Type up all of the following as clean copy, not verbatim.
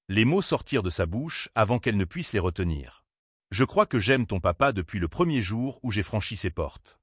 Les mots sortirent de sa bouche avant qu'elle ne puisse les retenir. Je crois que j'aime ton papa depuis le premier jour où j'ai franchi ses portes.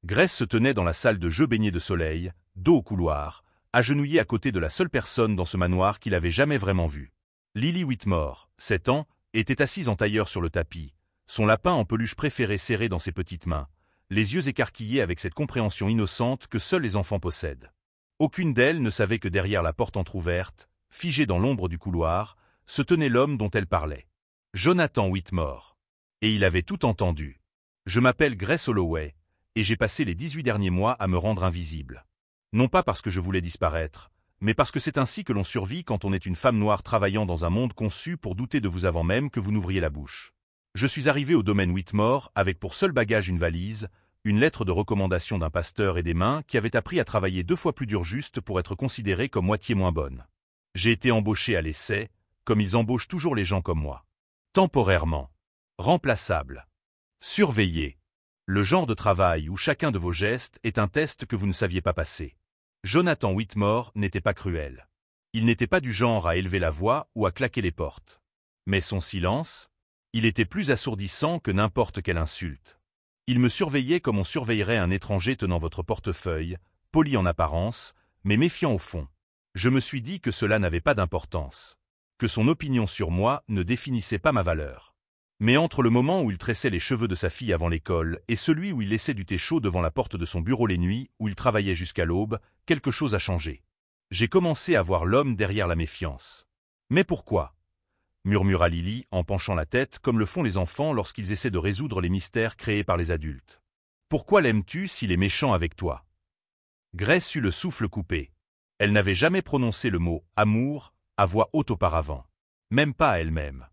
Grace se tenait dans la salle de jeu baignée de soleil, dos au couloir, agenouillée à côté de la seule personne dans ce manoir qu'il avait jamais vraiment vue. Lily Whitmore, 7 ans, était assise en tailleur sur le tapis, son lapin en peluche préféré serré dans ses petites mains, les yeux écarquillés avec cette compréhension innocente que seuls les enfants possèdent. Aucune d'elles ne savait que derrière la porte entr'ouverte, figé dans l'ombre du couloir, se tenait l'homme dont elle parlait. Jonathan Whitmore. Et il avait tout entendu. Je m'appelle Grace Holloway, et j'ai passé les 18 derniers mois à me rendre invisible. Non pas parce que je voulais disparaître, mais parce que c'est ainsi que l'on survit quand on est une femme noire travaillant dans un monde conçu pour douter de vous avant même que vous n'ouvriez la bouche. Je suis arrivé au domaine Whitmore avec pour seul bagage une valise, une lettre de recommandation d'un pasteur et des mains qui avaient appris à travailler 2 fois plus dur juste pour être considérées comme moitié moins bonnes. J'ai été embauché à l'essai, comme ils embauchent toujours les gens comme moi. Temporairement. Remplaçable. Surveillé. Le genre de travail où chacun de vos gestes est un test que vous ne saviez pas passer. Jonathan Whitmore n'était pas cruel. Il n'était pas du genre à élever la voix ou à claquer les portes. Mais son silence, il était plus assourdissant que n'importe quelle insulte. Il me surveillait comme on surveillerait un étranger tenant votre portefeuille, poli en apparence, mais méfiant au fond. Je me suis dit que cela n'avait pas d'importance, que son opinion sur moi ne définissait pas ma valeur. Mais entre le moment où il tressait les cheveux de sa fille avant l'école et celui où il laissait du thé chaud devant la porte de son bureau les nuits où il travaillait jusqu'à l'aube, quelque chose a changé. J'ai commencé à voir l'homme derrière la méfiance. Mais pourquoi ? Murmura Lily en penchant la tête comme le font les enfants lorsqu'ils essaient de résoudre les mystères créés par les adultes. Pourquoi l'aimes-tu s'il est méchant avec toi ? Grace eut le souffle coupé. Elle n'avait jamais prononcé le mot « amour » à voix haute auparavant. Même pas à elle-même.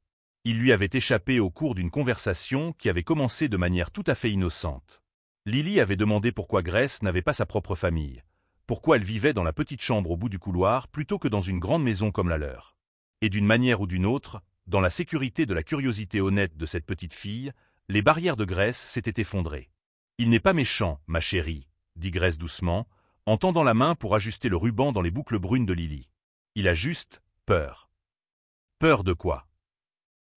Il lui avait échappé au cours d'une conversation qui avait commencé de manière tout à fait innocente. Lily avait demandé pourquoi Grace n'avait pas sa propre famille, pourquoi elle vivait dans la petite chambre au bout du couloir plutôt que dans une grande maison comme la leur. Et d'une manière ou d'une autre, dans la sécurité de la curiosité honnête de cette petite fille, les barrières de Grace s'étaient effondrées. « Il n'est pas méchant, ma chérie, » dit Grace doucement, en tendant la main pour ajuster le ruban dans les boucles brunes de Lily. « Il a juste peur. » Peur de quoi ?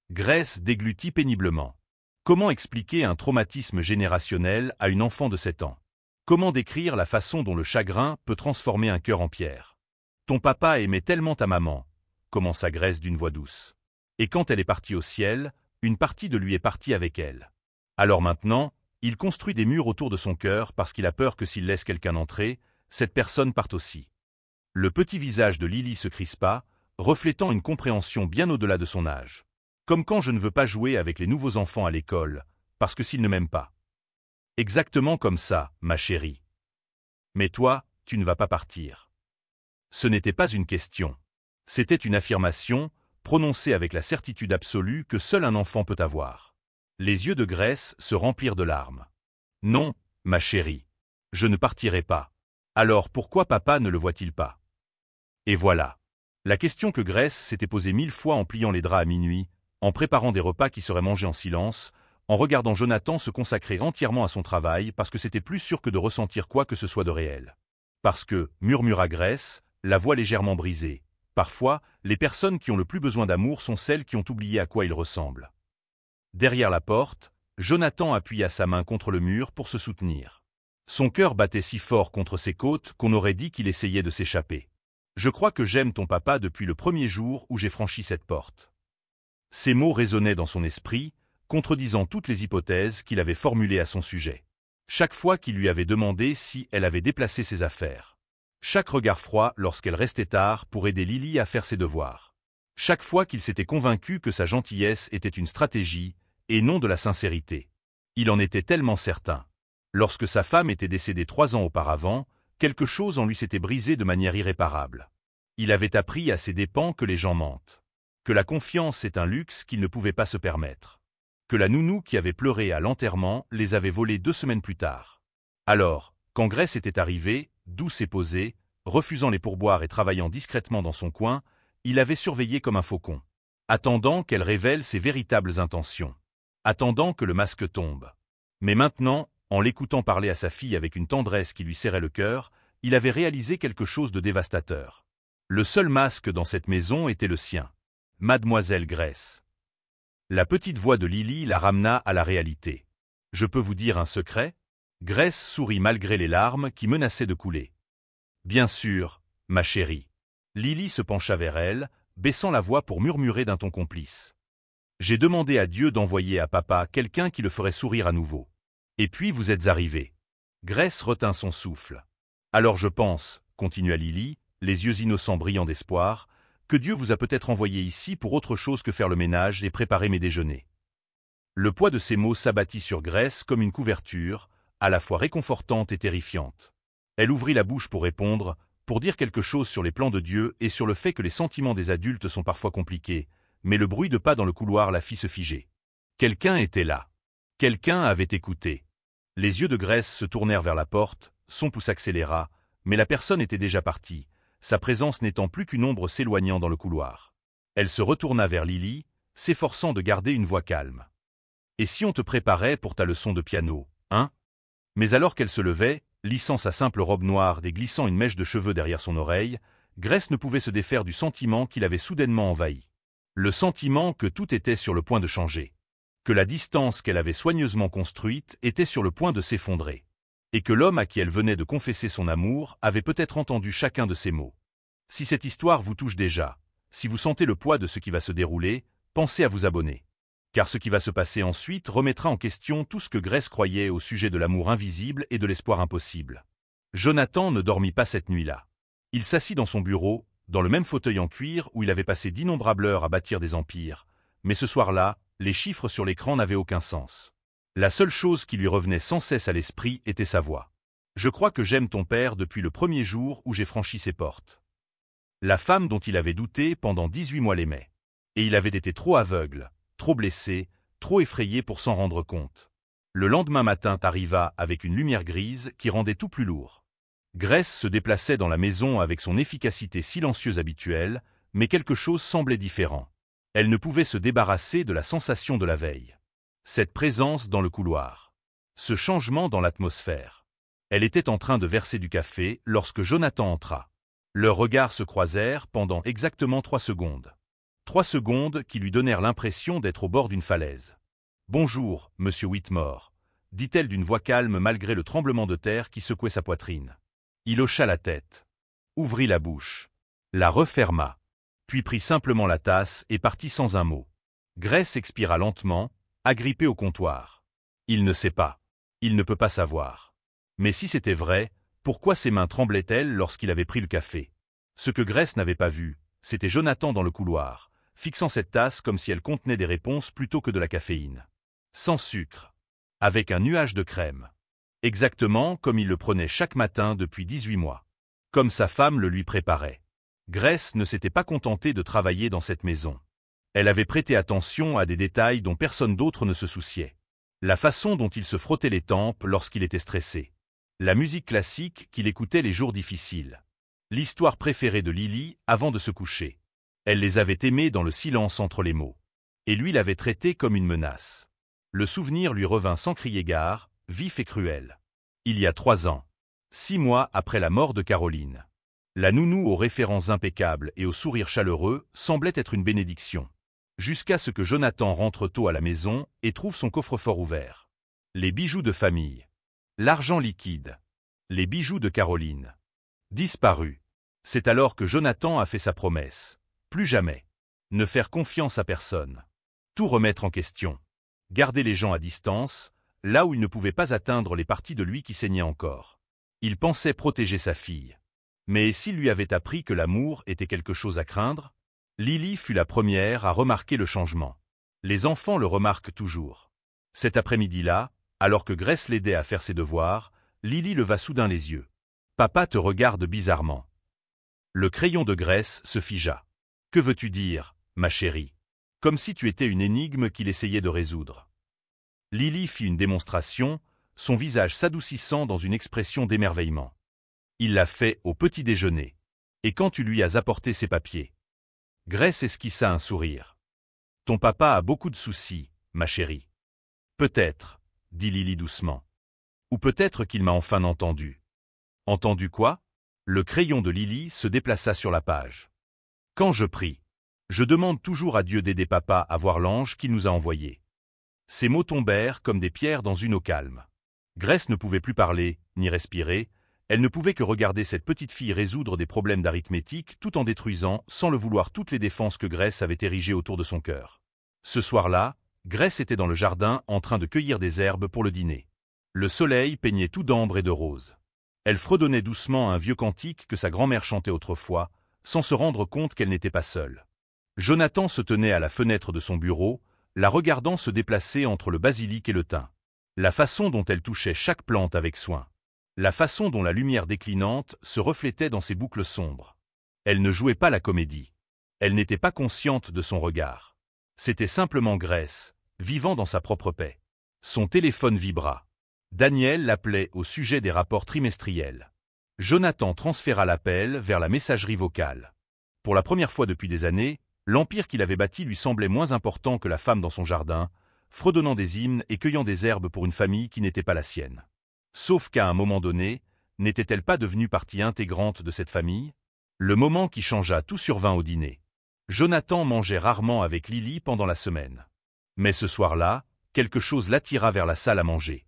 Grace déglutit péniblement. Comment expliquer un traumatisme générationnel à une enfant de 7 ans ? Comment décrire la façon dont le chagrin peut transformer un cœur en pierre ? Ton papa aimait tellement ta maman, commença Grace d'une voix douce. Et quand elle est partie au ciel, une partie de lui est partie avec elle. Alors maintenant, il construit des murs autour de son cœur parce qu'il a peur que s'il laisse quelqu'un entrer, cette personne parte aussi. Le petit visage de Lily se crispa, reflétant une compréhension bien au-delà de son âge. Comme quand je ne veux pas jouer avec les nouveaux enfants à l'école, parce que s'ils ne m'aiment pas. Exactement comme ça, ma chérie. Mais toi, tu ne vas pas partir. Ce n'était pas une question. C'était une affirmation, prononcée avec la certitude absolue que seul un enfant peut avoir. Les yeux de Grace se remplirent de larmes. Non, ma chérie. Je ne partirai pas. Alors pourquoi papa ne le voit-il pas ? Et voilà. La question que Grace s'était posée 1000 fois en pliant les draps à minuit, en préparant des repas qui seraient mangés en silence, en regardant Jonathan se consacrer entièrement à son travail parce que c'était plus sûr que de ressentir quoi que ce soit de réel. Parce que, murmura Grace, la voix légèrement brisée, parfois, les personnes qui ont le plus besoin d'amour sont celles qui ont oublié à quoi ils ressemblent. Derrière la porte, Jonathan appuya sa main contre le mur pour se soutenir. Son cœur battait si fort contre ses côtes qu'on aurait dit qu'il essayait de s'échapper. Je crois que j'aime ton papa depuis le premier jour où j'ai franchi cette porte. Ces mots résonnaient dans son esprit, contredisant toutes les hypothèses qu'il avait formulées à son sujet. Chaque fois qu'il lui avait demandé si elle avait déplacé ses affaires. Chaque regard froid lorsqu'elle restait tard pour aider Lily à faire ses devoirs. Chaque fois qu'il s'était convaincu que sa gentillesse était une stratégie et non de la sincérité. Il en était tellement certain. Lorsque sa femme était décédée 3 ans auparavant, quelque chose en lui s'était brisé de manière irréparable. Il avait appris à ses dépens que les gens mentent. Que la confiance est un luxe qu'ils ne pouvaient pas se permettre. Que la nounou qui avait pleuré à l'enterrement les avait volés 2 semaines plus tard. Alors, quand Grace était arrivée, douce et posée, refusant les pourboires et travaillant discrètement dans son coin, il avait surveillé comme un faucon, attendant qu'elle révèle ses véritables intentions, attendant que le masque tombe. Mais maintenant, en l'écoutant parler à sa fille avec une tendresse qui lui serrait le cœur, il avait réalisé quelque chose de dévastateur. Le seul masque dans cette maison était le sien. Mademoiselle Grace. La petite voix de Lily la ramena à la réalité. Je peux vous dire un secret? Grace sourit malgré les larmes qui menaçaient de couler. Bien sûr, ma chérie. Lily se pencha vers elle, baissant la voix pour murmurer d'un ton complice. J'ai demandé à Dieu d'envoyer à papa quelqu'un qui le ferait sourire à nouveau. Et puis vous êtes arrivés. Grace retint son souffle. Alors je pense, continua Lily, les yeux innocents brillants d'espoir, que Dieu vous a peut-être envoyé ici pour autre chose que faire le ménage et préparer mes déjeuners. Le poids de ces mots s'abattit sur Grace comme une couverture, à la fois réconfortante et terrifiante. Elle ouvrit la bouche pour répondre, pour dire quelque chose sur les plans de Dieu et sur le fait que les sentiments des adultes sont parfois compliqués, mais le bruit de pas dans le couloir la fit se figer. Quelqu'un était là. Quelqu'un avait écouté. Les yeux de Grace se tournèrent vers la porte, son pouce accéléra, mais la personne était déjà partie, sa présence n'étant plus qu'une ombre s'éloignant dans le couloir. Elle se retourna vers Lily, s'efforçant de garder une voix calme. « Et si on te préparait pour ta leçon de piano, hein ?» Mais alors qu'elle se levait, lissant sa simple robe noire et glissant une mèche de cheveux derrière son oreille, Grace ne pouvait se défaire du sentiment qui l'avait soudainement envahi. Le sentiment que tout était sur le point de changer. Que la distance qu'elle avait soigneusement construite était sur le point de s'effondrer. Et que l'homme à qui elle venait de confesser son amour avait peut-être entendu chacun de ses mots. Si cette histoire vous touche déjà, si vous sentez le poids de ce qui va se dérouler, pensez à vous abonner. Car ce qui va se passer ensuite remettra en question tout ce que Grace croyait au sujet de l'amour invisible et de l'espoir impossible. Jonathan ne dormit pas cette nuit-là. Il s'assit dans son bureau, dans le même fauteuil en cuir où il avait passé d'innombrables heures à bâtir des empires, mais ce soir-là, les chiffres sur l'écran n'avaient aucun sens. La seule chose qui lui revenait sans cesse à l'esprit était sa voix. « Je crois que j'aime ton père depuis le premier jour où j'ai franchi ses portes. » La femme dont il avait douté pendant 18 mois l'aimait. Et il avait été trop aveugle, trop blessé, trop effrayé pour s'en rendre compte. Le lendemain matin arriva avec une lumière grise qui rendait tout plus lourd. Grace se déplaçait dans la maison avec son efficacité silencieuse habituelle, mais quelque chose semblait différent. Elle ne pouvait se débarrasser de la sensation de la veille. Cette présence dans le couloir. Ce changement dans l'atmosphère. Elle était en train de verser du café lorsque Jonathan entra. Leurs regards se croisèrent pendant exactement 3 secondes. 3 secondes qui lui donnèrent l'impression d'être au bord d'une falaise. « Bonjour, monsieur Whitmore », dit-elle d'une voix calme malgré le tremblement de terre qui secouait sa poitrine. Il hocha la tête, ouvrit la bouche, la referma, puis prit simplement la tasse et partit sans un mot. Grace expira lentement, agrippée au comptoir. Il ne sait pas. Il ne peut pas savoir. Mais si c'était vrai, pourquoi ses mains tremblaient-elles lorsqu'il avait pris le café? Ce que Grace n'avait pas vu, c'était Jonathan dans le couloir, fixant cette tasse comme si elle contenait des réponses plutôt que de la caféine. Sans sucre. Avec un nuage de crème. Exactement comme il le prenait chaque matin depuis 18 mois. Comme sa femme le lui préparait. Grace ne s'était pas contentée de travailler dans cette maison. Elle avait prêté attention à des détails dont personne d'autre ne se souciait. La façon dont il se frottait les tempes lorsqu'il était stressé. La musique classique qu'il écoutait les jours difficiles. L'histoire préférée de Lily avant de se coucher. Elle les avait aimés dans le silence entre les mots. Et lui l'avait traité comme une menace. Le souvenir lui revint sans crier gare, vif et cruel. Il y a 3 ans. 6 mois après la mort de Caroline. La nounou aux références impeccables et au sourire chaleureux semblait être une bénédiction. Jusqu'à ce que Jonathan rentre tôt à la maison et trouve son coffre-fort ouvert. Les bijoux de famille. L'argent liquide. Les bijoux de Caroline. Disparus. C'est alors que Jonathan a fait sa promesse. Plus jamais. Ne faire confiance à personne. Tout remettre en question. Garder les gens à distance, là où il ne pouvait pas atteindre les parties de lui qui saignaient encore. Il pensait protéger sa fille. Mais s'il lui avait appris que l'amour était quelque chose à craindre? Lily fut la première à remarquer le changement. Les enfants le remarquent toujours. Cet après-midi-là, alors que Grace l'aidait à faire ses devoirs, Lily leva soudain les yeux. « Papa te regarde bizarrement. » Le crayon de Grace se figea. « Que veux-tu dire, ma chérie ?» Comme si tu étais une énigme qu'il essayait de résoudre. Lily fit une démonstration, son visage s'adoucissant dans une expression d'émerveillement. Il l'a fait au petit déjeuner. Et quand tu lui as apporté ses papiers? Grace esquissa un sourire. Ton papa a beaucoup de soucis, ma chérie. Peut-être, dit Lily doucement. Ou peut-être qu'il m'a enfin entendu. Entendu quoi? Le crayon de Lily se déplaça sur la page. Quand je prie. Je demande toujours à Dieu d'aider papa à voir l'ange qu'il nous a envoyé. » Ces mots tombèrent comme des pierres dans une eau calme. Grace ne pouvait plus parler, ni respirer, elle ne pouvait que regarder cette petite fille résoudre des problèmes d'arithmétique tout en détruisant, sans le vouloir, toutes les défenses que Grace avait érigées autour de son cœur. Ce soir-là, Grace était dans le jardin en train de cueillir des herbes pour le dîner. Le soleil peignait tout d'ambre et de rose. Elle fredonnait doucement un vieux cantique que sa grand-mère chantait autrefois, sans se rendre compte qu'elle n'était pas seule. Jonathan se tenait à la fenêtre de son bureau, la regardant se déplacer entre le basilic et le thym. La façon dont elle touchait chaque plante avec soin. La façon dont la lumière déclinante se reflétait dans ses boucles sombres. Elle ne jouait pas la comédie. Elle n'était pas consciente de son regard. C'était simplement Grace, vivant dans sa propre paix. Son téléphone vibra. Daniel l'appelait au sujet des rapports trimestriels. Jonathan transféra l'appel vers la messagerie vocale. Pour la première fois depuis des années, l'empire qu'il avait bâti lui semblait moins important que la femme dans son jardin, fredonnant des hymnes et cueillant des herbes pour une famille qui n'était pas la sienne. Sauf qu'à un moment donné, n'était-elle pas devenue partie intégrante de cette famille? Le moment qui changea tout survint au dîner. Jonathan mangeait rarement avec Lily pendant la semaine. Mais ce soir-là, quelque chose l'attira vers la salle à manger.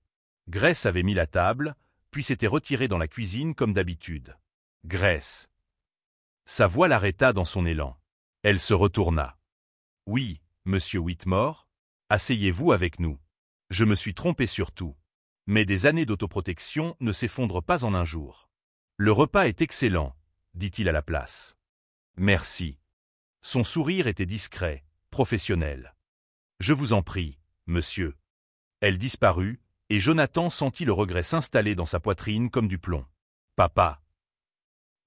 Grace avait mis la table, puis s'était retirée dans la cuisine comme d'habitude. Grace. Sa voix l'arrêta dans son élan. Elle se retourna. « Oui, monsieur Whitmore, asseyez-vous avec nous. Je me suis trompé sur tout. Mais des années d'autoprotection ne s'effondrent pas en un jour. Le repas est excellent, dit-il à la place. Merci. » Son sourire était discret, professionnel. « Je vous en prie, monsieur. » Elle disparut, et Jonathan sentit le regret s'installer dans sa poitrine comme du plomb. « Papa. »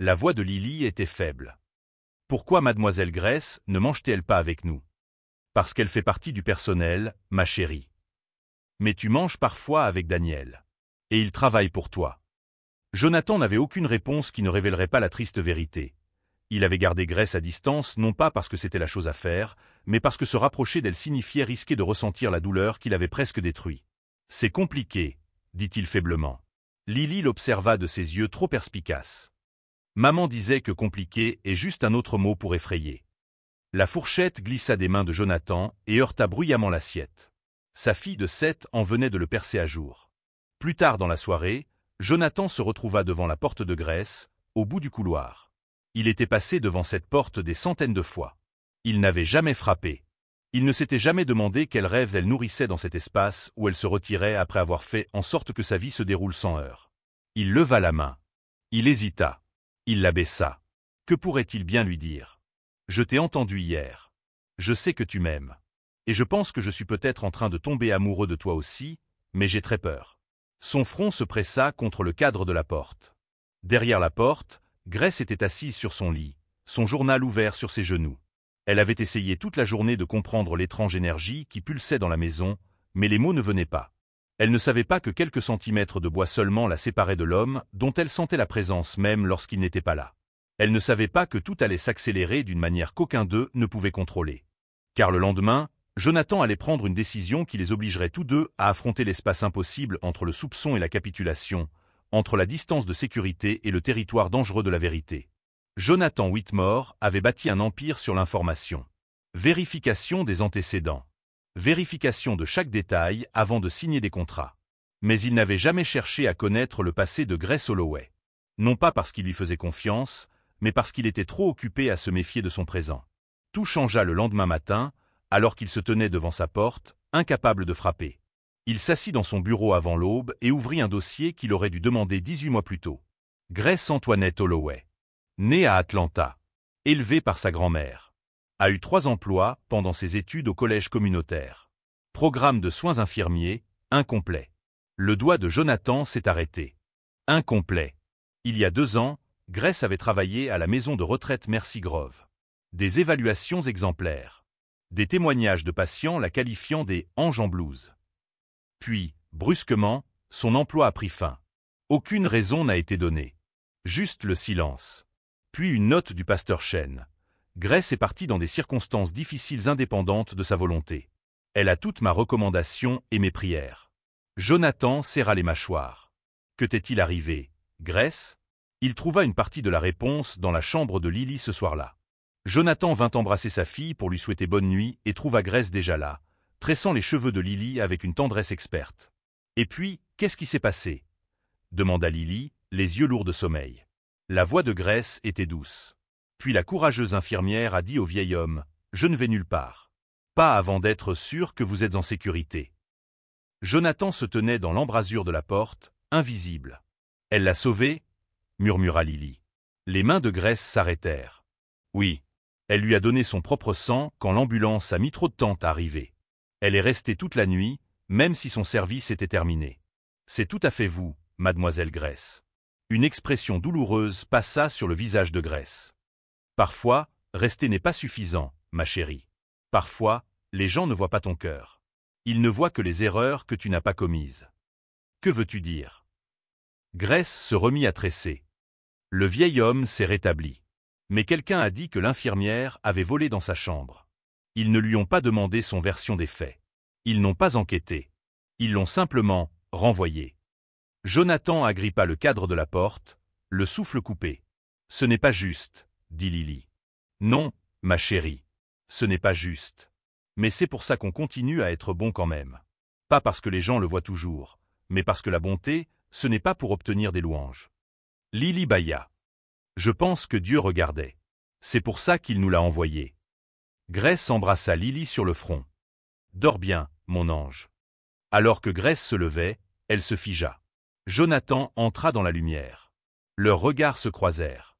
La voix de Lily était faible. « Pourquoi mademoiselle Grace ne mange-t-elle pas avec nous? »« Parce qu'elle fait partie du personnel, ma chérie. »« Mais tu manges parfois avec Daniel. Et il travaille pour toi. » Jonathan n'avait aucune réponse qui ne révélerait pas la triste vérité. Il avait gardé Grace à distance non pas parce que c'était la chose à faire, mais parce que se rapprocher d'elle signifiait risquer de ressentir la douleur qui l'avait presque détruit. « C'est compliqué, » dit-il faiblement. Lily l'observa de ses yeux trop perspicaces. Maman disait que compliqué est juste un autre mot pour effrayer. La fourchette glissa des mains de Jonathan et heurta bruyamment l'assiette. Sa fille de 7 ans venait de le percer à jour. Plus tard dans la soirée, Jonathan se retrouva devant la porte de Grace, au bout du couloir. Il était passé devant cette porte des centaines de fois. Il n'avait jamais frappé. Il ne s'était jamais demandé quels rêves elle nourrissait dans cet espace où elle se retirait après avoir fait en sorte que sa vie se déroule sans heurts. Il leva la main. Il hésita. Il la baissa. Que pourrait-il bien lui dire? « Je t'ai entendu hier. Je sais que tu m'aimes. Et je pense que je suis peut-être en train de tomber amoureux de toi aussi, mais j'ai très peur. » Son front se pressa contre le cadre de la porte. Derrière la porte, Grace était assise sur son lit, son journal ouvert sur ses genoux. Elle avait essayé toute la journée de comprendre l'étrange énergie qui pulsait dans la maison, mais les mots ne venaient pas. Elle ne savait pas que quelques centimètres de bois seulement la séparaient de l'homme dont elle sentait la présence même lorsqu'il n'était pas là. Elle ne savait pas que tout allait s'accélérer d'une manière qu'aucun d'eux ne pouvait contrôler. Car le lendemain, Jonathan allait prendre une décision qui les obligerait tous deux à affronter l'espace impossible entre le soupçon et la capitulation, entre la distance de sécurité et le territoire dangereux de la vérité. Jonathan Whitmore avait bâti un empire sur l'information. Vérification des antécédents. Vérification de chaque détail avant de signer des contrats. Mais il n'avait jamais cherché à connaître le passé de Grace Holloway. Non pas parce qu'il lui faisait confiance, mais parce qu'il était trop occupé à se méfier de son présent. Tout changea le lendemain matin, alors qu'il se tenait devant sa porte, incapable de frapper. Il s'assit dans son bureau avant l'aube et ouvrit un dossier qu'il aurait dû demander 18 mois plus tôt. Grace Antoinette Holloway. Née à Atlanta. Élevée par sa grand-mère. A eu 3 emplois pendant ses études au collège communautaire. Programme de soins infirmiers, incomplet. Le doigt de Jonathan s'est arrêté. Incomplet. Il y a 2 ans, Grace avait travaillé à la maison de retraite Mercy Grove. Des évaluations exemplaires. Des témoignages de patients la qualifiant des « anges en blouse ». Puis, brusquement, son emploi a pris fin. Aucune raison n'a été donnée. Juste le silence. Puis une note du pasteur Chen. Grace est partie dans des circonstances difficiles indépendantes de sa volonté. Elle a toute ma recommandation et mes prières. Jonathan serra les mâchoires. Que t'est-il arrivé, Grace? Il trouva une partie de la réponse dans la chambre de Lily ce soir-là. Jonathan vint embrasser sa fille pour lui souhaiter bonne nuit et trouva Grace déjà là, tressant les cheveux de Lily avec une tendresse experte. « Et puis, qu'est-ce qui s'est passé » demanda Lily, les yeux lourds de sommeil. La voix de Grace était douce. Puis la courageuse infirmière a dit au vieil homme « Je ne vais nulle part. Pas avant d'être sûr que vous êtes en sécurité. » Jonathan se tenait dans l'embrasure de la porte, invisible. « Elle l'a sauvé » murmura Lily. Les mains de Grace s'arrêtèrent. Oui. Elle lui a donné son propre sang quand l'ambulance a mis trop de temps à arriver. Elle est restée toute la nuit, même si son service était terminé. C'est tout à fait vous, mademoiselle Grace. Une expression douloureuse passa sur le visage de Grace. Parfois, rester n'est pas suffisant, ma chérie. Parfois, les gens ne voient pas ton cœur. Ils ne voient que les erreurs que tu n'as pas commises. Que veux-tu dire ? Grace se remit à tresser. Le vieil homme s'est rétabli. Mais quelqu'un a dit que l'infirmière avait volé dans sa chambre. Ils ne lui ont pas demandé son version des faits. Ils n'ont pas enquêté. Ils l'ont simplement renvoyé. Jonathan agrippa le cadre de la porte, le souffle coupé. « Ce n'est pas juste, » dit Lily. « Non, ma chérie, ce n'est pas juste. Mais c'est pour ça qu'on continue à être bon quand même. Pas parce que les gens le voient toujours, mais parce que la bonté, ce n'est pas pour obtenir des louanges. » Lily bâilla. « Je pense que Dieu regardait. C'est pour ça qu'il nous l'a envoyé. » Grace embrassa Lily sur le front. « Dors bien, mon ange. » Alors que Grace se levait, elle se figea. Jonathan entra dans la lumière. Leurs regards se croisèrent.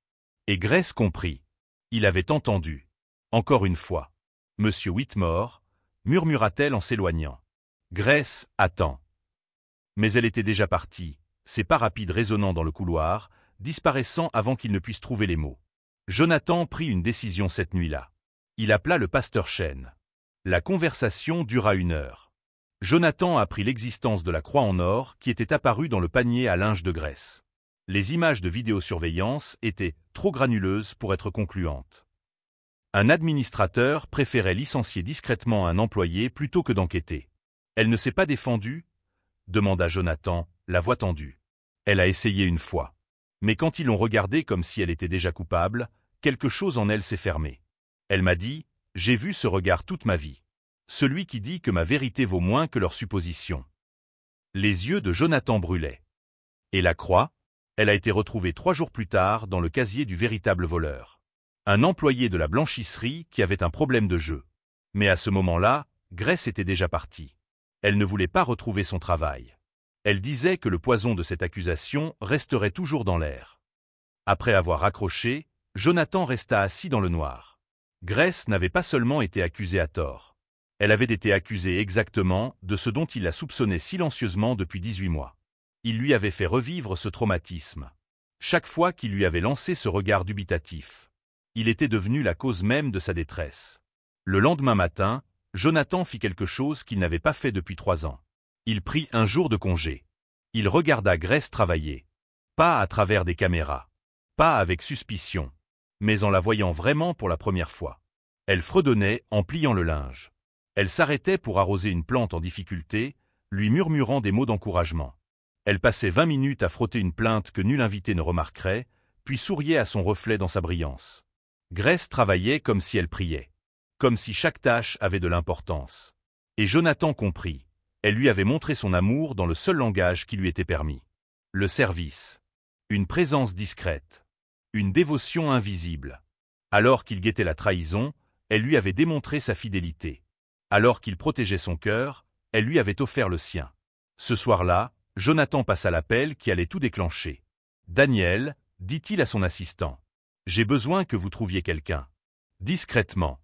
Et Grace comprit. Il avait entendu. Encore une fois. « Monsieur Whitmore » murmura-t-elle en s'éloignant. Grace attend. Mais elle était déjà partie, ses pas rapides résonnant dans le couloir, disparaissant avant qu'il ne puisse trouver les mots. Jonathan prit une décision cette nuit-là. Il appela le pasteur Chen. La conversation dura 1 heure. Jonathan apprit l'existence de la croix en or qui était apparue dans le panier à linge de Grace. Les images de vidéosurveillance étaient trop granuleuses pour être concluantes. Un administrateur préférait licencier discrètement un employé plutôt que d'enquêter. « Elle ne s'est pas défendue » demanda Jonathan, la voix tendue. « Elle a essayé une fois. Mais quand ils l'ont regardée comme si elle était déjà coupable, quelque chose en elle s'est fermé. Elle m'a dit, j'ai vu ce regard toute ma vie. Celui qui dit que ma vérité vaut moins que leurs suppositions. » Les yeux de Jonathan brûlaient. Et la croix ? Elle a été retrouvée 3 jours plus tard dans le casier du véritable voleur. Un employé de la blanchisserie qui avait un problème de jeu. Mais à ce moment-là, Grace était déjà partie. Elle ne voulait pas retrouver son travail. Elle disait que le poison de cette accusation resterait toujours dans l'air. Après avoir raccroché, Jonathan resta assis dans le noir. Grace n'avait pas seulement été accusée à tort. Elle avait été accusée exactement de ce dont il la soupçonnait silencieusement depuis 18 mois. Il lui avait fait revivre ce traumatisme. Chaque fois qu'il lui avait lancé ce regard dubitatif. Il était devenu la cause même de sa détresse. Le lendemain matin, Jonathan fit quelque chose qu'il n'avait pas fait depuis 3 ans. Il prit un jour de congé. Il regarda Grace travailler. Pas à travers des caméras. Pas avec suspicion. Mais en la voyant vraiment pour la première fois. Elle fredonnait en pliant le linge. Elle s'arrêtait pour arroser une plante en difficulté, lui murmurant des mots d'encouragement. Elle passait 20 minutes à frotter une plainte que nul invité ne remarquerait, puis souriait à son reflet dans sa brillance. Grace travaillait comme si elle priait. Comme si chaque tâche avait de l'importance. Et Jonathan comprit. Elle lui avait montré son amour dans le seul langage qui lui était permis. Le service. Une présence discrète. Une dévotion invisible. Alors qu'il guettait la trahison, elle lui avait démontré sa fidélité. Alors qu'il protégeait son cœur, elle lui avait offert le sien. Ce soir-là, Jonathan passa l'appel qui allait tout déclencher. « Daniel, dit-il à son assistant, j'ai besoin que vous trouviez quelqu'un. » Discrètement.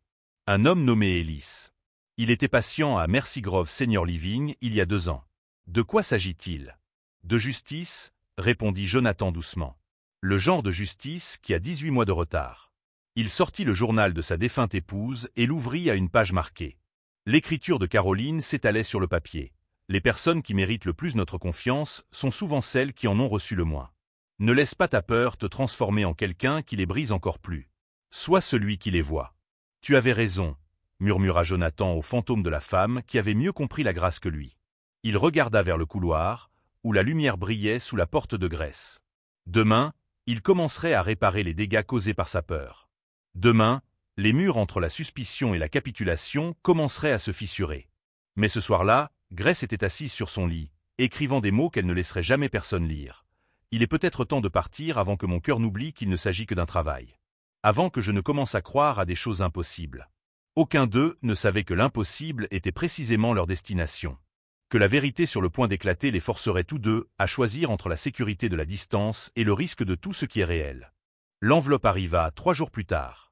Un homme nommé Ellis. Il était patient à Mercy Grove Senior Living il y a 2 ans. De quoi s'agit-il ? De justice, répondit Jonathan doucement. Le genre de justice qui a 18 mois de retard. Il sortit le journal de sa défunte épouse et l'ouvrit à une page marquée. L'écriture de Caroline s'étalait sur le papier. Les personnes qui méritent le plus notre confiance sont souvent celles qui en ont reçu le moins. Ne laisse pas ta peur te transformer en quelqu'un qui les brise encore plus. Sois celui qui les voit. Tu avais raison, murmura Jonathan au fantôme de la femme qui avait mieux compris la grâce que lui. Il regarda vers le couloir, où la lumière brillait sous la porte de Grace. Demain, il commencerait à réparer les dégâts causés par sa peur. Demain, Les murs entre la suspicion et la capitulation commenceraient à se fissurer. Mais ce soir-là, Grace était assise sur son lit, écrivant des mots qu'elle ne laisserait jamais personne lire. Il est peut-être temps de partir avant que mon cœur n'oublie qu'il ne s'agit que d'un travail. Avant que je ne commence à croire à des choses impossibles. Aucun d'eux ne savait que l'impossible était précisément leur destination. Que la vérité sur le point d'éclater les forcerait tous deux à choisir entre la sécurité de la distance et le risque de tout ce qui est réel. L'enveloppe arriva 3 jours plus tard.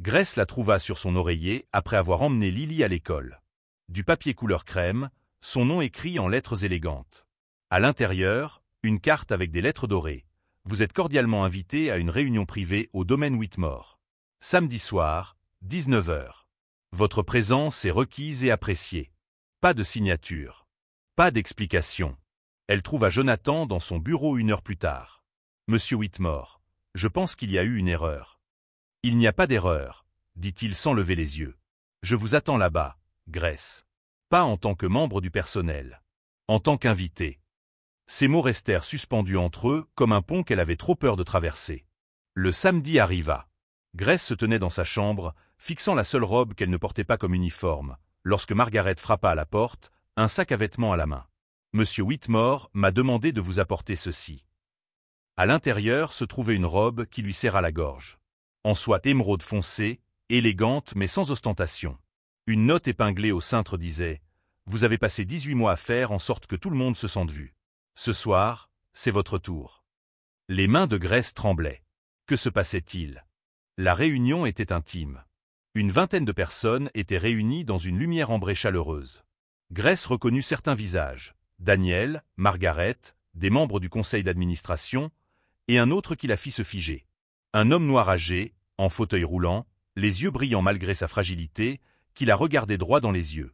Grace la trouva sur son oreiller après avoir emmené Lily à l'école. Du papier couleur crème, son nom écrit en lettres élégantes. À l'intérieur, une carte avec des lettres dorées. Vous êtes cordialement invité à une réunion privée au domaine Whitmore. Samedi soir, 19 h. Votre présence est requise et appréciée. Pas de signature. Pas d'explication. Elle trouva Jonathan dans son bureau 1 heure plus tard. Monsieur Whitmore, je pense qu'il y a eu une erreur. Il n'y a pas d'erreur, dit-il sans lever les yeux. Je vous attends là-bas, Grace. Pas en tant que membre du personnel. En tant qu'invité. Ces mots restèrent suspendus entre eux comme un pont qu'elle avait trop peur de traverser. Le samedi arriva. Grace se tenait dans sa chambre, fixant la seule robe qu'elle ne portait pas comme uniforme, lorsque Margaret frappa à la porte, un sac à vêtements à la main. Monsieur Whitmore m'a demandé de vous apporter ceci. À l'intérieur se trouvait une robe qui lui serra la gorge. En soie émeraude foncée, élégante mais sans ostentation. Une note épinglée au cintre disait « Vous avez passé 18 mois à faire en sorte que tout le monde se sente vu. Ce soir, c'est votre tour. » Les mains de Grace tremblaient. Que se passait-il? La réunion était intime. Une vingtaine de personnes étaient réunies dans une lumière ambrée chaleureuse. Grace reconnut certains visages, Daniel, Margaret, des membres du conseil d'administration, et un autre qui la fit se figer. Un homme noir âgé, en fauteuil roulant, les yeux brillants malgré sa fragilité, qui la regardait droit dans les yeux.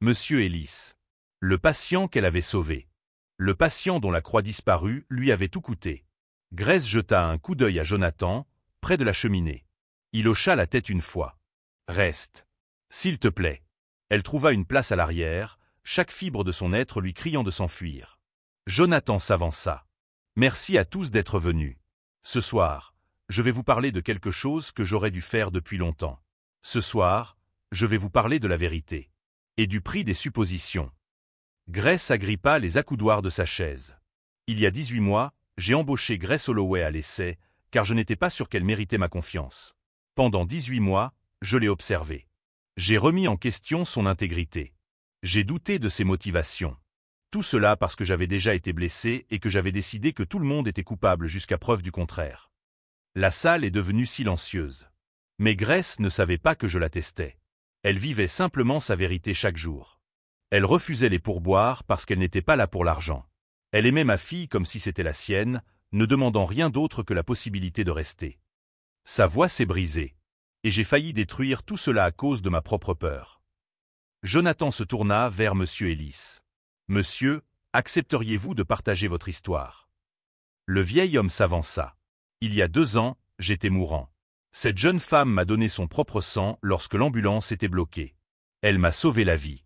Monsieur Ellis. Le patient qu'elle avait sauvé. Le patient dont la croix disparue lui avait tout coûté. Grace jeta un coup d'œil à Jonathan, près de la cheminée. Il hocha la tête une fois. « Reste. S'il te plaît. » Elle trouva une place à l'arrière, chaque fibre de son être lui criant de s'enfuir. Jonathan s'avança. « Merci à tous d'être venus. Ce soir, je vais vous parler de quelque chose que j'aurais dû faire depuis longtemps. Ce soir, je vais vous parler de la vérité. Et du prix des suppositions. » Grace agrippa les accoudoirs de sa chaise. Il y a 18 mois, j'ai embauché Grace Holloway à l'essai, car je n'étais pas sûr qu'elle méritait ma confiance. Pendant 18 mois, je l'ai observée. J'ai remis en question son intégrité. J'ai douté de ses motivations. Tout cela parce que j'avais déjà été blessé et que j'avais décidé que tout le monde était coupable jusqu'à preuve du contraire. La salle est devenue silencieuse. Mais Grace ne savait pas que je la testais. Elle vivait simplement sa vérité chaque jour. Elle refusait les pourboires parce qu'elle n'était pas là pour l'argent. Elle aimait ma fille comme si c'était la sienne, ne demandant rien d'autre que la possibilité de rester. Sa voix s'est brisée. Et j'ai failli détruire tout cela à cause de ma propre peur. Jonathan se tourna vers Monsieur Ellis. « Monsieur, accepteriez-vous de partager votre histoire ?» Le vieil homme s'avança. « Il y a 2 ans, j'étais mourant. Cette jeune femme m'a donné son propre sang lorsque l'ambulance était bloquée. Elle m'a sauvé la vie. »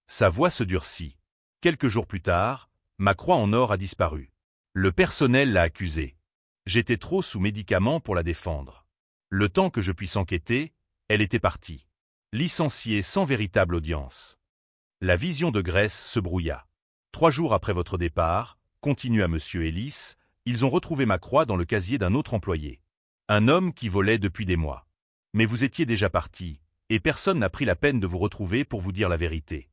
Sa voix se durcit. Quelques jours plus tard, ma croix en or a disparu. Le personnel l'a accusée. J'étais trop sous médicaments pour la défendre. Le temps que je puisse enquêter, elle était partie. Licenciée sans véritable audience. La vision de Grace se brouilla. 3 jours après votre départ, continua Monsieur Ellis, ils ont retrouvé ma croix dans le casier d'un autre employé. Un homme qui volait depuis des mois. Mais vous étiez déjà parti, et personne n'a pris la peine de vous retrouver pour vous dire la vérité.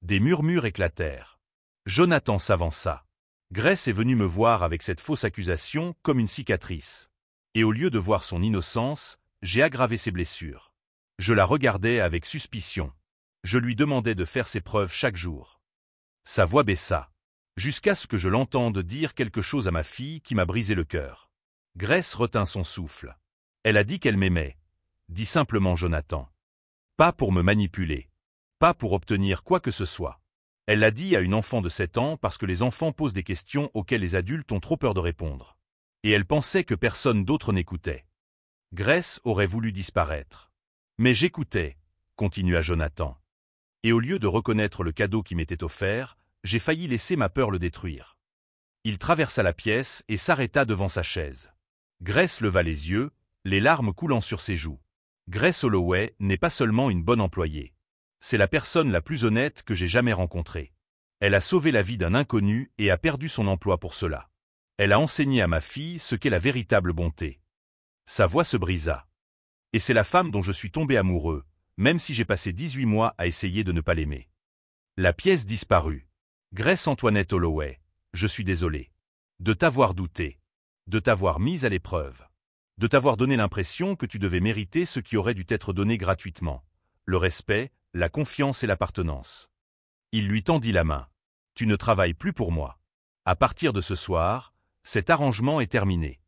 Des murmures éclatèrent. Jonathan s'avança. Grace est venue me voir avec cette fausse accusation comme une cicatrice. Et au lieu de voir son innocence, j'ai aggravé ses blessures. Je la regardais avec suspicion. Je lui demandais de faire ses preuves chaque jour. Sa voix baissa, jusqu'à ce que je l'entende dire quelque chose à ma fille qui m'a brisé le cœur. Grace retint son souffle. Elle a dit qu'elle m'aimait, dit simplement Jonathan. Pas pour me manipuler. Pas pour obtenir quoi que ce soit. Elle l'a dit à une enfant de 7 ans parce que les enfants posent des questions auxquelles les adultes ont trop peur de répondre. Et elle pensait que personne d'autre n'écoutait. Grace aurait voulu disparaître. Mais j'écoutais, continua Jonathan. Et au lieu de reconnaître le cadeau qui m'était offert, j'ai failli laisser ma peur le détruire. Il traversa la pièce et s'arrêta devant sa chaise. Grace leva les yeux, les larmes coulant sur ses joues. Grace Holloway n'est pas seulement une bonne employée. C'est la personne la plus honnête que j'ai jamais rencontrée. Elle a sauvé la vie d'un inconnu et a perdu son emploi pour cela. Elle a enseigné à ma fille ce qu'est la véritable bonté. Sa voix se brisa. Et c'est la femme dont je suis tombé amoureux, même si j'ai passé 18 mois à essayer de ne pas l'aimer. La pièce disparut. Grace Antoinette Holloway, je suis désolé. De t'avoir douté. De t'avoir mise à l'épreuve. De t'avoir donné l'impression que tu devais mériter ce qui aurait dû t'être donné gratuitement. Le respect, la confiance et l'appartenance. Il lui tendit la main. Tu ne travailles plus pour moi. À partir de ce soir, cet arrangement est terminé.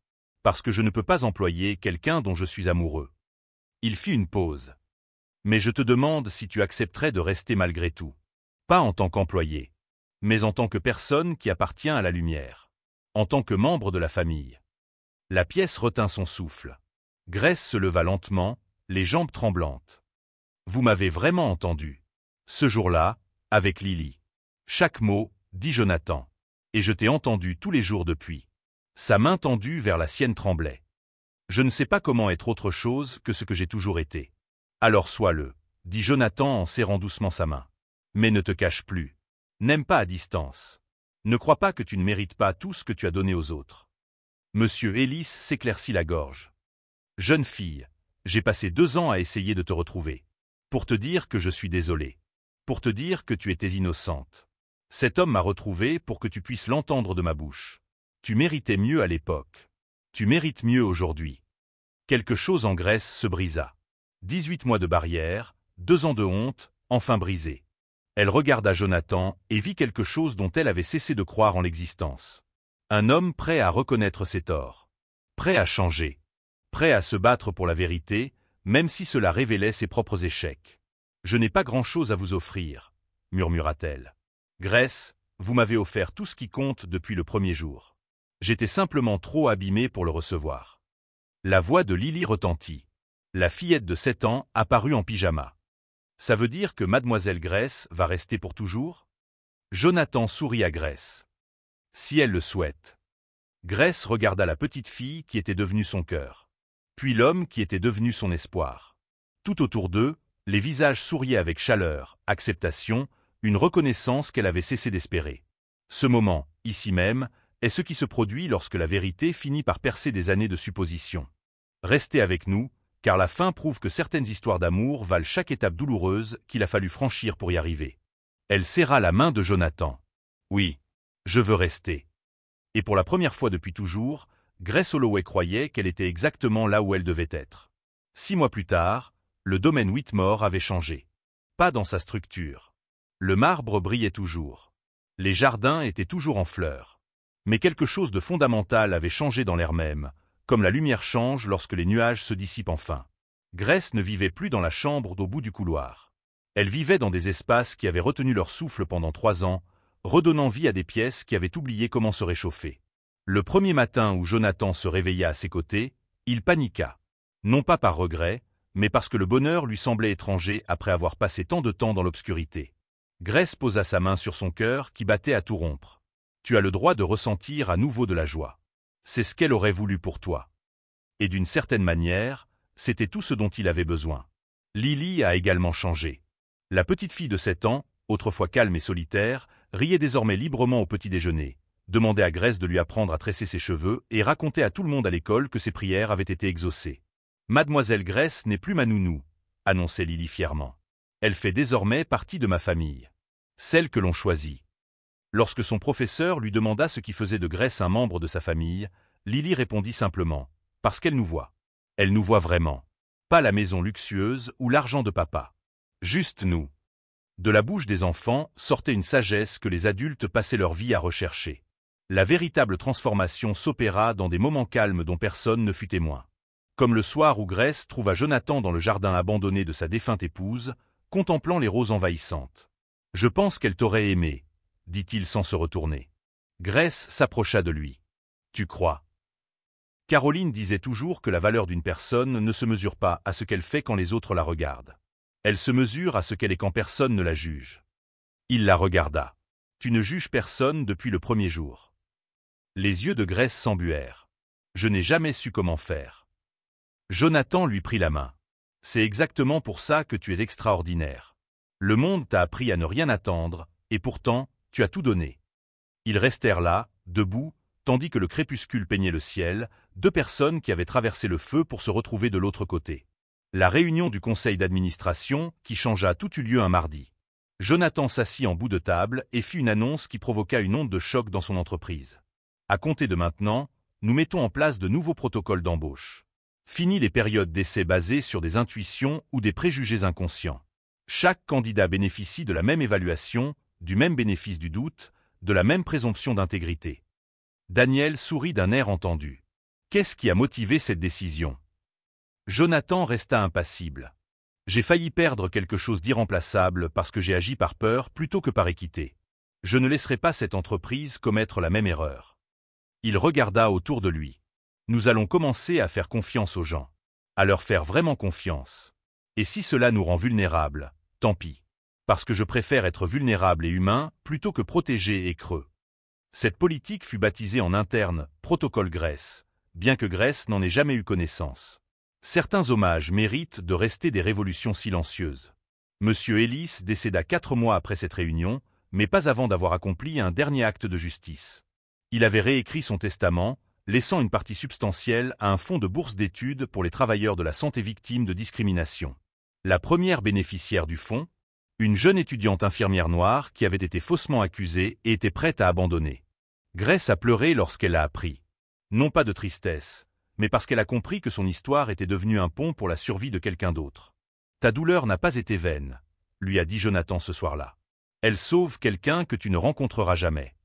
Parce que je ne peux pas employer quelqu'un dont je suis amoureux. Il fit une pause. Mais je te demande si tu accepterais de rester malgré tout. Pas en tant qu'employé, mais en tant que personne qui appartient à la lumière. En tant que membre de la famille. La pièce retint son souffle. Grace se leva lentement, les jambes tremblantes. Vous m'avez vraiment entendu. Ce jour-là, avec Lily. Chaque mot, dit Jonathan. Et je t'ai entendu tous les jours depuis. Sa main tendue vers la sienne tremblait. Je ne sais pas comment être autre chose que ce que j'ai toujours été. Alors sois-le, dit Jonathan en serrant doucement sa main. Mais ne te cache plus. N'aime pas à distance. Ne crois pas que tu ne mérites pas tout ce que tu as donné aux autres. Monsieur Ellis s'éclaircit la gorge. Jeune fille, j'ai passé 2 ans à essayer de te retrouver. Pour te dire que je suis désolé. Pour te dire que tu étais innocente. Cet homme m'a retrouvé pour que tu puisses l'entendre de ma bouche. Tu méritais mieux à l'époque. Tu mérites mieux aujourd'hui. Quelque chose en Grace se brisa. 18 mois de barrière, 2 ans de honte, enfin brisés. Elle regarda Jonathan et vit quelque chose dont elle avait cessé de croire en l'existence. Un homme prêt à reconnaître ses torts. Prêt à changer. Prêt à se battre pour la vérité, même si cela révélait ses propres échecs. « Je n'ai pas grand-chose à vous offrir, » murmura-t-elle. « Grace, vous m'avez offert tout ce qui compte depuis le premier jour. J'étais simplement trop abîmé pour le recevoir. » La voix de Lily retentit. La fillette de 7 ans apparut en pyjama. « Ça veut dire que mademoiselle Grace va rester pour toujours ?» Jonathan sourit à Grace. « Si elle le souhaite. » Grace regarda la petite fille qui était devenue son cœur. Puis l'homme qui était devenu son espoir. Tout autour d'eux, les visages souriaient avec chaleur, acceptation, une reconnaissance qu'elle avait cessé d'espérer. Ce moment, ici même, est ce qui se produit lorsque la vérité finit par percer des années de suppositions. Restez avec nous, car la fin prouve que certaines histoires d'amour valent chaque étape douloureuse qu'il a fallu franchir pour y arriver. Elle serra la main de Jonathan. Oui, je veux rester. Et pour la première fois depuis toujours, Grace Holloway croyait qu'elle était exactement là où elle devait être. 6 mois plus tard, le domaine Whitmore avait changé. Pas dans sa structure. Le marbre brillait toujours. Les jardins étaient toujours en fleurs. Mais quelque chose de fondamental avait changé dans l'air même, comme la lumière change lorsque les nuages se dissipent enfin. Grace ne vivait plus dans la chambre au bout du couloir. Elle vivait dans des espaces qui avaient retenu leur souffle pendant 3 ans, redonnant vie à des pièces qui avaient oublié comment se réchauffer. Le premier matin où Jonathan se réveilla à ses côtés, il paniqua. Non pas par regret, mais parce que le bonheur lui semblait étranger après avoir passé tant de temps dans l'obscurité. Grace posa sa main sur son cœur qui battait à tout rompre. « Tu as le droit de ressentir à nouveau de la joie. C'est ce qu'elle aurait voulu pour toi. » Et d'une certaine manière, c'était tout ce dont il avait besoin. Lily a également changé. La petite fille de 7 ans, autrefois calme et solitaire, riait désormais librement au petit déjeuner, demandait à Grace de lui apprendre à tresser ses cheveux et racontait à tout le monde à l'école que ses prières avaient été exaucées. « Mademoiselle Grace n'est plus ma nounou, » annonçait Lily fièrement. « Elle fait désormais partie de ma famille. Celle que l'on choisit. » Lorsque son professeur lui demanda ce qui faisait de Grace un membre de sa famille, Lily répondit simplement « Parce qu'elle nous voit. Elle nous voit vraiment. Pas la maison luxueuse ou l'argent de papa. Juste nous. » De la bouche des enfants sortait une sagesse que les adultes passaient leur vie à rechercher. La véritable transformation s'opéra dans des moments calmes dont personne ne fut témoin. Comme le soir où Grace trouva Jonathan dans le jardin abandonné de sa défunte épouse, contemplant les roses envahissantes. « Je pense qu'elle t'aurait aimé, » dit-il sans se retourner. Grace s'approcha de lui. « Tu crois ?» Caroline disait toujours que la valeur d'une personne ne se mesure pas à ce qu'elle fait quand les autres la regardent. Elle se mesure à ce qu'elle est quand personne ne la juge. Il la regarda. « Tu ne juges personne depuis le premier jour. » Les yeux de Grace s'embuèrent. « Je n'ai jamais su comment faire. » Jonathan lui prit la main. C'est exactement pour ça que tu es extraordinaire. Le monde t'a appris à ne rien attendre, et pourtant, tu as tout donné. » Ils restèrent là, debout, tandis que le crépuscule peignait le ciel, deux personnes qui avaient traversé le feu pour se retrouver de l'autre côté. La réunion du conseil d'administration, qui changea tout eut lieu un mardi. Jonathan s'assit en bout de table et fit une annonce qui provoqua une onde de choc dans son entreprise. À compter de maintenant, nous mettons en place de nouveaux protocoles d'embauche. Fini les périodes d'essai basées sur des intuitions ou des préjugés inconscients. Chaque candidat bénéficie de la même évaluation, du même bénéfice du doute, de la même présomption d'intégrité. Daniel sourit d'un air entendu. Qu'est-ce qui a motivé cette décision? Jonathan resta impassible. J'ai failli perdre quelque chose d'irremplaçable parce que j'ai agi par peur plutôt que par équité. Je ne laisserai pas cette entreprise commettre la même erreur. Il regarda autour de lui. Nous allons commencer à faire confiance aux gens. À leur faire vraiment confiance. Et si cela nous rend vulnérables, tant pis. Parce que je préfère être vulnérable et humain plutôt que protégé et creux. Cette politique fut baptisée en interne « Protocole Grèce », bien que Grèce n'en ait jamais eu connaissance. Certains hommages méritent de rester des révolutions silencieuses. Monsieur Ellis décéda 4 mois après cette réunion, mais pas avant d'avoir accompli un dernier acte de justice. Il avait réécrit son testament, laissant une partie substantielle à un fonds de bourse d'études pour les travailleurs de la santé victimes de discrimination. La première bénéficiaire du fonds, une jeune étudiante infirmière noire qui avait été faussement accusée et était prête à abandonner. Grèce a pleuré lorsqu'elle l'a appris. Non pas de tristesse, mais parce qu'elle a compris que son histoire était devenue un pont pour la survie de quelqu'un d'autre. « Ta douleur n'a pas été vaine », lui a dit Jonathan ce soir-là. « Elle sauve quelqu'un que tu ne rencontreras jamais. »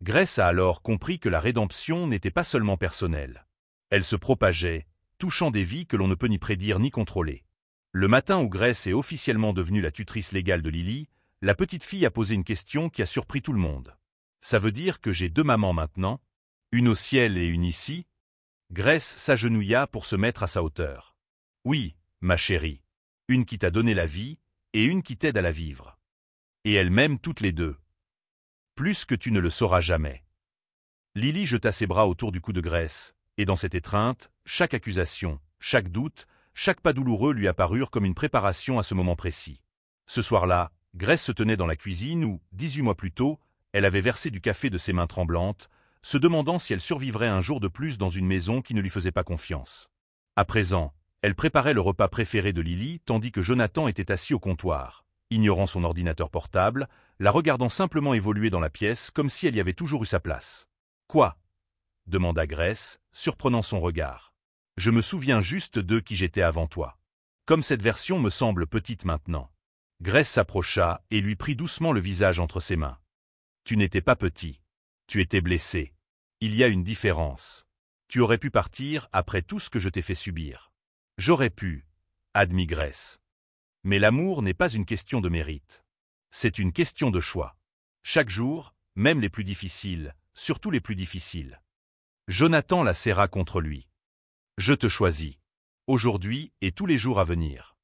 Grèce a alors compris que la rédemption n'était pas seulement personnelle. Elle se propageait, touchant des vies que l'on ne peut ni prédire ni contrôler. Le matin où Grèce est officiellement devenue la tutrice légale de Lily, la petite fille a posé une question qui a surpris tout le monde. « Ça veut dire que j'ai 2 mamans maintenant? Une au ciel et une ici ?» Grèce s'agenouilla pour se mettre à sa hauteur. « Oui, ma chérie. Une qui t'a donné la vie, et une qui t'aide à la vivre. Et elles m'aiment toutes les deux. Plus que tu ne le sauras jamais. » Lily jeta ses bras autour du cou de Grèce, et dans cette étreinte, chaque accusation, chaque doute, chaque pas douloureux lui apparurent comme une préparation à ce moment précis. Ce soir-là, Grèce se tenait dans la cuisine où, 18 mois plus tôt, elle avait versé du café de ses mains tremblantes, se demandant si elle survivrait un jour de plus dans une maison qui ne lui faisait pas confiance. À présent, elle préparait le repas préféré de Lily tandis que Jonathan était assis au comptoir, ignorant son ordinateur portable, la regardant simplement évoluer dans la pièce comme si elle y avait toujours eu sa place. « Quoi ?» demanda Grèce, surprenant son regard. « Je me souviens juste d'eux qui j'étais avant toi. Comme cette version me semble petite maintenant. » Grèce s'approcha et lui prit doucement le visage entre ses mains. « Tu n'étais pas petit. Tu étais blessé. Il y a une différence. Tu aurais pu partir après tout ce que je t'ai fait subir. »« J'aurais pu, » admit Grèce. « Mais l'amour n'est pas une question de mérite. C'est une question de choix. Chaque jour, même les plus difficiles, surtout les plus difficiles. » Jonathan la serra contre lui. « Je te choisis. Aujourd'hui et tous les jours à venir. »«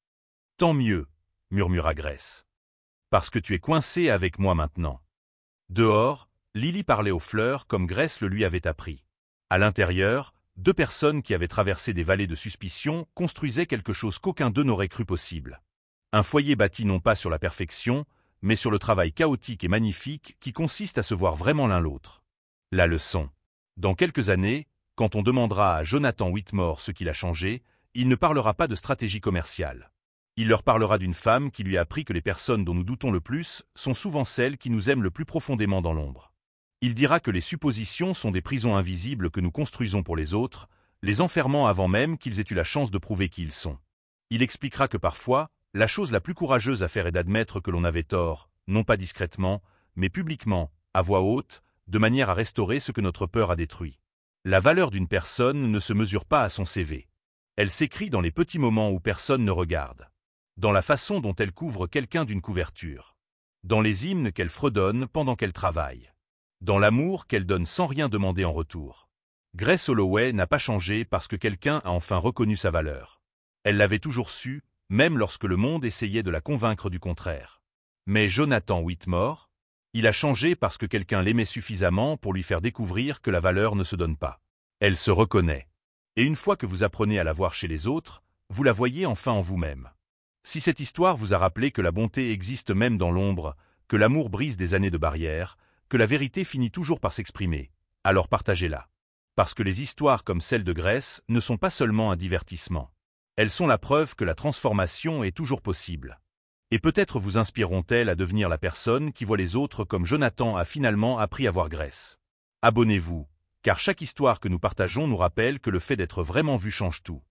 Tant mieux, » murmura Grèce. « Parce que tu es coincé avec moi maintenant. » Dehors, Lily parlait aux fleurs comme Grèce le lui avait appris. À l'intérieur, 2 personnes qui avaient traversé des vallées de suspicion construisaient quelque chose qu'aucun d'eux n'aurait cru possible. Un foyer bâti non pas sur la perfection, mais sur le travail chaotique et magnifique qui consiste à se voir vraiment l'un l'autre. La leçon. Dans quelques années, quand on demandera à Jonathan Whitmore ce qu'il a changé, il ne parlera pas de stratégie commerciale. Il leur parlera d'une femme qui lui a appris que les personnes dont nous doutons le plus sont souvent celles qui nous aiment le plus profondément dans l'ombre. Il dira que les suppositions sont des prisons invisibles que nous construisons pour les autres, les enfermant avant même qu'ils aient eu la chance de prouver qui ils sont. Il expliquera que parfois, la chose la plus courageuse à faire est d'admettre que l'on avait tort, non pas discrètement, mais publiquement, à voix haute, de manière à restaurer ce que notre peur a détruit. La valeur d'une personne ne se mesure pas à son CV. Elle s'écrit dans les petits moments où personne ne regarde. Dans la façon dont elle couvre quelqu'un d'une couverture. Dans les hymnes qu'elle fredonne pendant qu'elle travaille. Dans l'amour qu'elle donne sans rien demander en retour. Grace Holloway n'a pas changé parce que quelqu'un a enfin reconnu sa valeur. Elle l'avait toujours su, même lorsque le monde essayait de la convaincre du contraire. Mais Jonathan Whitmore, il a changé parce que quelqu'un l'aimait suffisamment pour lui faire découvrir que la valeur ne se donne pas. Elle se reconnaît. Et une fois que vous apprenez à la voir chez les autres, vous la voyez enfin en vous-même. Si cette histoire vous a rappelé que la bonté existe même dans l'ombre, que l'amour brise des années de barrières, que la vérité finit toujours par s'exprimer, alors partagez-la. Parce que les histoires comme celle de Grèce ne sont pas seulement un divertissement. Elles sont la preuve que la transformation est toujours possible. Et peut-être vous inspireront-elles à devenir la personne qui voit les autres comme Jonathan a finalement appris à voir Grèce. Abonnez-vous, car chaque histoire que nous partageons nous rappelle que le fait d'être vraiment vu change tout.